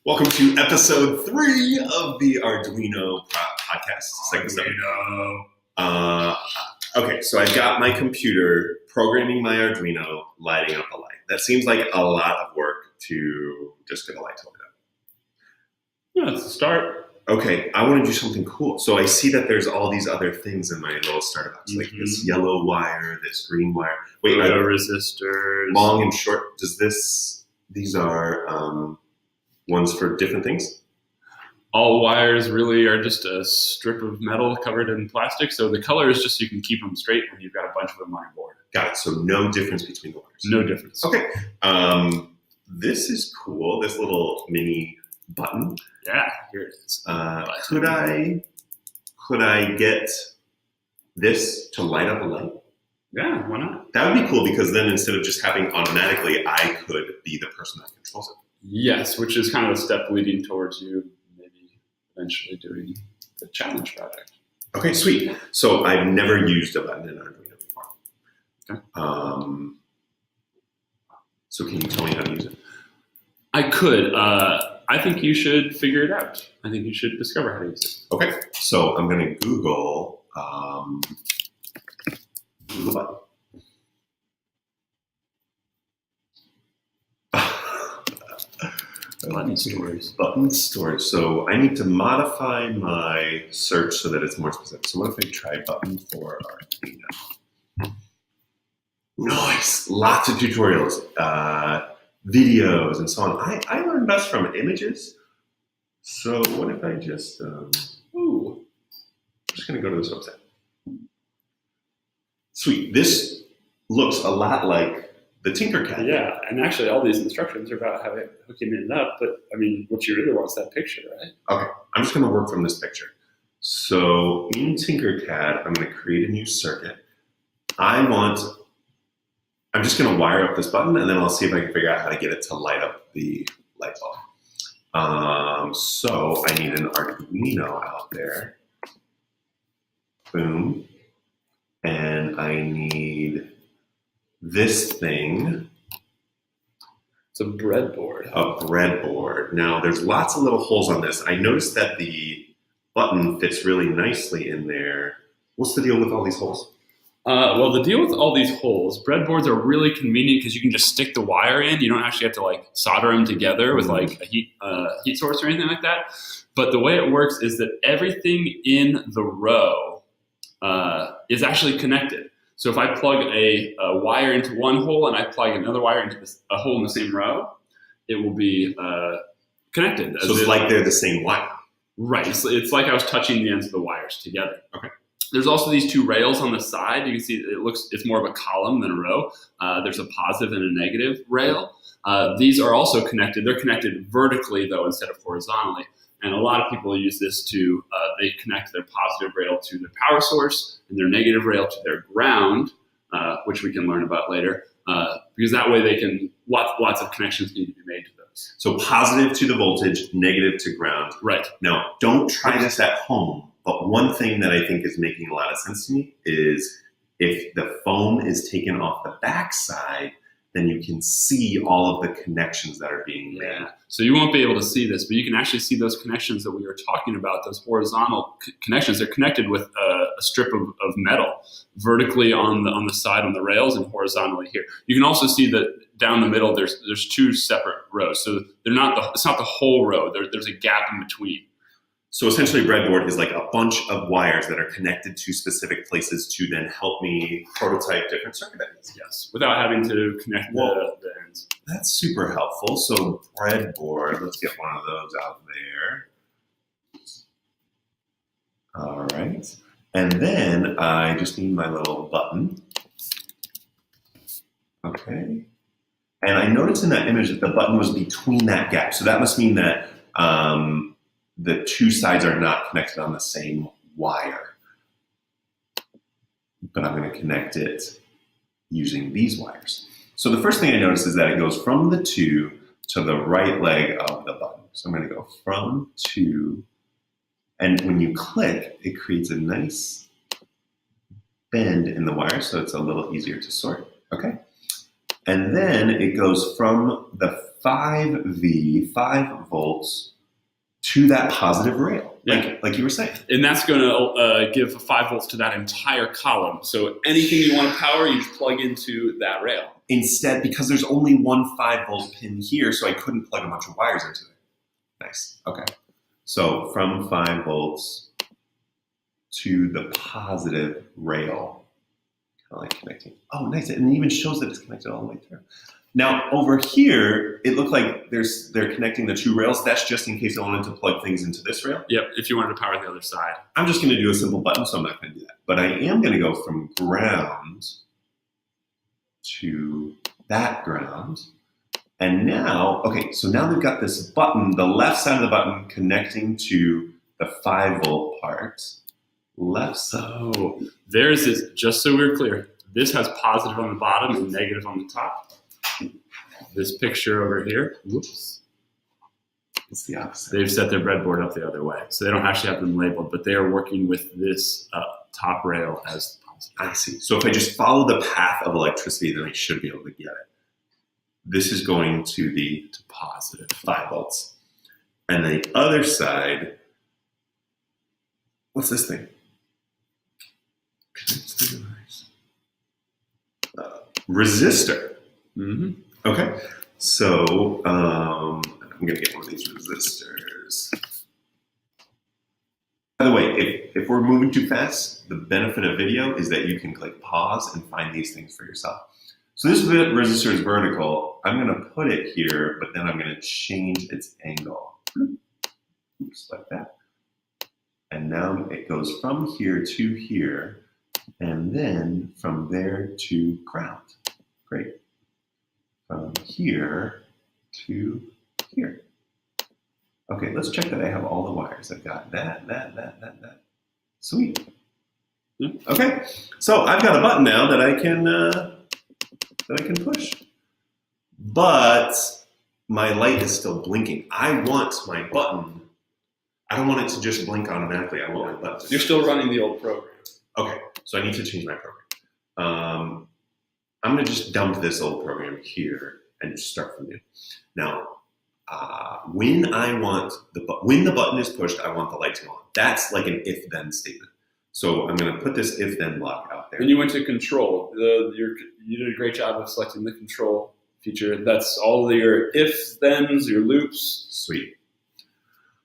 Welcome to episode 3 of the Arduino podcast. Okay, so I've got my computer programming my Arduino, lighting up a light. That seems like a lot of work to just get a light to light up. Yeah, that's a start. Okay, I want to do something cool. So I see that there's all these other things in my little starter box, like this yellow wire, this green wire. Wait, resistors. Long and short. These are ones for different things? All wires really are just a strip of metal covered in plastic. So the color is just so you can keep them straight when you've got a bunch of them on your board. Got it. So no difference between the wires. No difference. Okay. This is cool. This little mini button. Yeah, here it is. Could I get this to light up a light? Yeah, why not? That would be cool because then instead of just having automatically, I could be the person that controls it. Yes, which is kind of a step leading towards you maybe eventually doing the challenge project. Okay, sweet. So I've never used a button in Arduino before. Okay. So can you tell me how to use it? I could. I think you should figure it out. I think you should discover how to use it. Okay, so I'm going to Google button. Button storage. So I need to modify my search so that it's more specific. So what if I try button for Arduino? Nice. Lots of tutorials, videos, and so on. I learn best from images. So what if I just, I'm just going to go to this website. Sweet. This looks a lot like the Tinkercad. Yeah, and actually all these instructions are about hooking it up, but I mean, what you really want is that picture, right? Okay, I'm just gonna work from this picture. So in Tinkercad, I'm gonna create a new circuit. I'm just gonna wire up this button and then I'll see if I can figure out how to get it to light up the light bulb. So I need an Arduino out there. Boom. And I need this thing. It's a breadboard. A breadboard. Now, there's lots of little holes on this. I noticed that the button fits really nicely in there. What's the deal with all these holes? Well, the deal with all these holes, breadboards are really convenient because you can just stick the wire in. You don't actually have to solder them together with a heat source or anything like that. But the way it works is that everything in the row is actually connected. So if I plug a wire into one hole and I plug another wire into a hole in the same row, it will be connected. So it's like they're the same wire. Right. It's like I was touching the ends of the wires together. Okay. There's also these two rails on the side. You can see it's more of a column than a row. There's a positive and a negative rail. These are also connected. They're connected vertically, though, instead of horizontally. And a lot of people use this to, they connect their positive rail to their power source and their negative rail to their ground, which we can learn about later, because that way they can, lots of connections need to be made to those. So positive to the voltage, negative to ground. Right. Now, don't try this at home, but one thing that I think is making a lot of sense to me is if the foam is taken off the backside, then you can see all of the connections that are being made. Yeah. So you won't be able to see this, but you can actually see those connections that we were talking about, those horizontal connections. They're connected with a strip of metal vertically on the side on the rails and horizontally here. You can also see that down the middle there's two separate rows. So it's not the whole row. There's a gap in between. So essentially breadboard is like a bunch of wires that are connected to specific places to then help me prototype different circuit ideas. Yes, without having to connect the ends. That's super helpful. So breadboard, let's get one of those out there. All right. And then I just need my little button. Okay. And I noticed in that image that the button was between that gap. So that must mean that the two sides are not connected on the same wire. But I'm going to connect it using these wires. So the first thing I notice is that it goes from the 2 to the right leg of the button. So I'm going to go from 2, and when you click, it creates a nice bend in the wire, so it's a little easier to sort. Okay. And then it goes from the 5 volts, to that positive rail, like you were saying. And that's going to give 5 volts to that entire column. So anything you want to power, you just plug into that rail. Instead, because there's only one 5-volt pin here, so I couldn't plug a bunch of wires into it. Nice. Okay. So from 5 volts to the positive rail, kind of like connecting. Oh, nice. And it even shows that it's connected all the way through. Now, over here, it looked like they're connecting the 2 rails. That's just in case I wanted to plug things into this rail. Yep, if you wanted to power the other side. I'm just going to do a simple button, so I'm not going to do that. But I am going to go from ground to that ground. And now, okay, so now they've got this button, the left side of the button connecting to the 5-volt part. Left side. So there's this, just so we're clear, this has positive on the bottom and negative on the top. This picture over here, whoops. It's the opposite. They've set their breadboard up the other way. So they don't actually have them labeled, but they are working with this top rail as positive. I see. So if I just follow the path of electricity, then I should be able to get it. This is going to the positive 5 volts. And the other side, what's this thing? Resistor. Mm-hmm. Okay. So I'm going to get one of these resistors. By the way, if we're moving too fast, the benefit of video is that you can click pause and find these things for yourself. So this resistor is vertical. I'm going to put it here, but then I'm going to change its angle. Oops, like that. And now it goes from here to here, and then from there to ground. Great. From here to here. Okay, let's check that I have all the wires. I've got that. Sweet. Okay, so I've got a button now that I can push. But my light is still blinking. I want my button. I don't want it to just blink automatically. I want my button. You're still running the old program. Okay, so I need to change my program. I'm going to just dump this old program here and just start from new. Now, when the button is pushed, I want the light to go on. That's like an if-then statement. So I'm going to put this if-then block out there. When you went to control, you did a great job of selecting the control feature. That's all your if-thens, your loops. Sweet.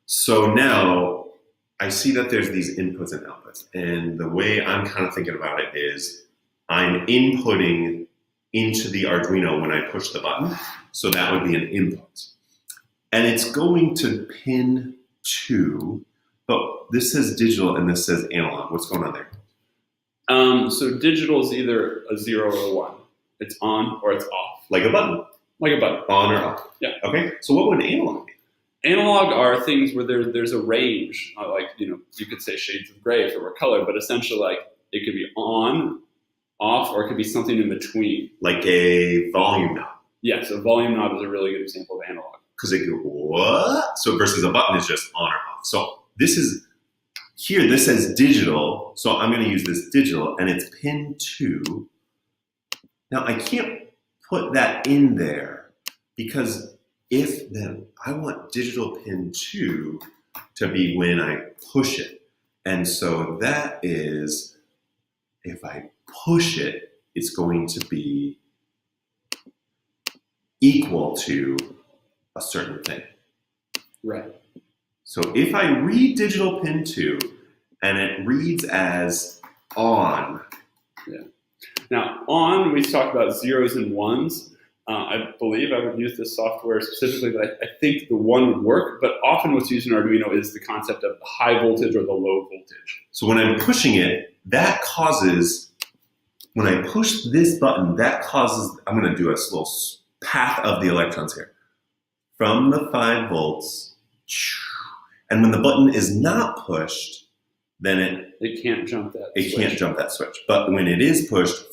So now I see that there's these inputs and outputs. And the way I'm kind of thinking about it is I'm inputting into the Arduino when I push the button. So that would be an input. And it's going to pin 2, but this says digital and this says analog. What's going on there? So digital is either a 0 or a 1. It's on or it's off. Like a button. Like a button. On or off. Yeah. Okay. So what would analog be? Analog are things where there's a range, like, you could say shades of gray if it were color, but essentially like it could be on, off, or it could be something in between. Like a volume knob. Yeah, so volume knob is a really good example of analog. Because it goes, what? So versus a button is just on or off. So this says digital, so I'm going to use this digital, and it's pin 2. Now I can't put that in there because then I want digital pin 2 to be when I push it. And so that is, if I push it, it's going to be equal to a certain thing. Right. So if I read digital pin 2 and it reads as on. Yeah. Now, on, we talked about zeros and ones. I believe I would use this software specifically, but I think the 1 would work. But often what's used in Arduino is the concept of the high voltage or the low voltage. So when I'm pushing it, when I push this button, I'm going to do a little path of the electrons here. From the 5 volts, and when the button is not pushed, then it can't jump that switch. Can't jump that switch. But when it is pushed,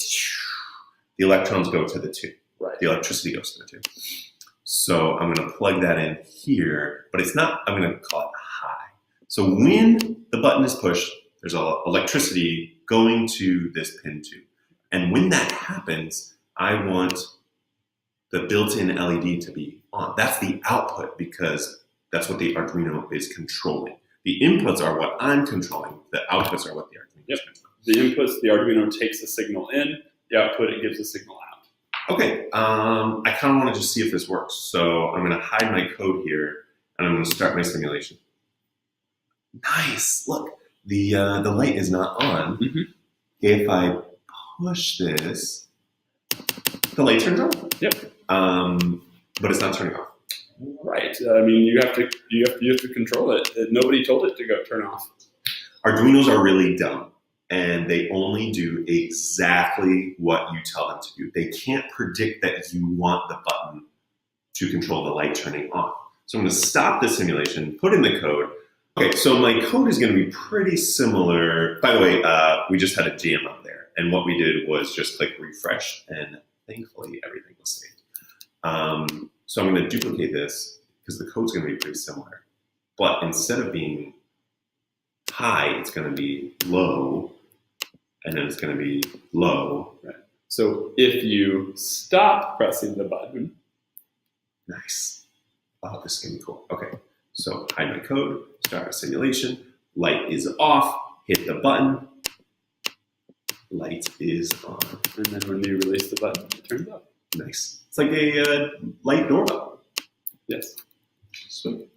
the electrons go to the 2. Right. The electricity goes to the 2. So I'm going to plug that in here, but it's not, I'm going to call it high. So when the button is pushed, there's electricity going to this pin 2. And when that happens, I want the built-in LED to be on. That's the output because that's what the Arduino is controlling. The inputs are what I'm controlling. The outputs are what the Arduino is controlling. The inputs, the Arduino takes the signal in. The output, it gives the signal out. Okay, I kind of want to just see if this works. So I'm going to hide my code here, and I'm going to start my simulation. Nice. Look, the light is not on. Mm-hmm. If I push this, the light turns on. Yep. But it's not turning off. Right. I mean, you have to control it. Nobody told it to go turn off. Arduinos are really dumb, and they only do exactly what you tell them to do. They can't predict that you want the button to control the light turning on. So I'm going to stop the simulation, put in the code. Okay, so my code is going to be pretty similar. By the way, we just had a jam up there, and what we did was just click refresh, and thankfully everything was saved. So I'm going to duplicate this because the code's going to be pretty similar. But instead of being high, it's going to be low, and then it's going to be low. Right. So if you stop pressing the button. Nice. Oh, this is going to be cool. Okay, so hide my code, start a simulation, light is off, hit the button, light is on. And then when you release the button, it turns up. Nice. It's like a light doorbell. Yes. Sweet.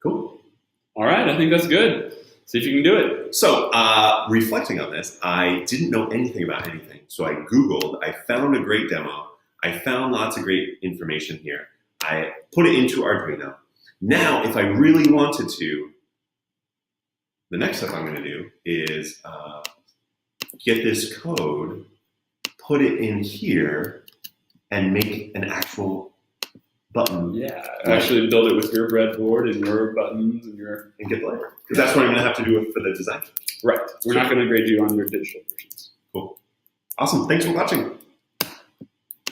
Cool. All right, I think that's good. See if you can do it. So, reflecting on this, I didn't know anything about anything. So I Googled, I found a great demo, I found lots of great information here. I put it into Arduino. Now, if I really wanted to, the next step I'm going to do is get this code, put it in here, and make an actual button. Yeah, actually build it with your breadboard and your buttons and your... And get the labor. Because that's what I'm going to have to do for the design. Right. We're not going to grade you on your digital versions. Cool. Awesome. Thanks for watching.